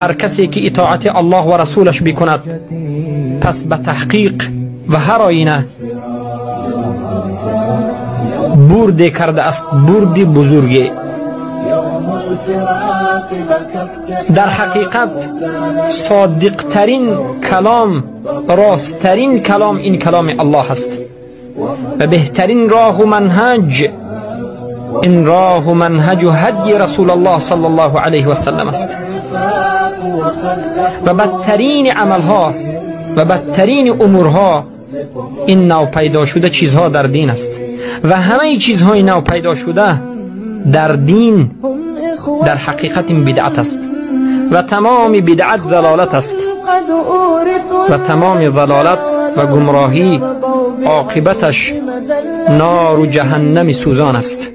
هر کسی که اطاعت الله و رسولش بکند پس به تحقیق و هر آینه برد کرده است، برد بزرگی. در حقیقت صادقترین کلام، راستترین کلام این کلام الله است و بهترین راه و منهج این راه و منهج و هدی رسول الله صلی الله علیه و سلم است و بدترین عملها و بدترین امورها این نو پیدا شده چیزها در دین است و همه چیزهای نو پیدا شده در دین در حقیقت این بدعت است و تمام بدعت ضلالت است و تمام ضلالت و گمراهی عاقبتش نار و جهنم سوزان است.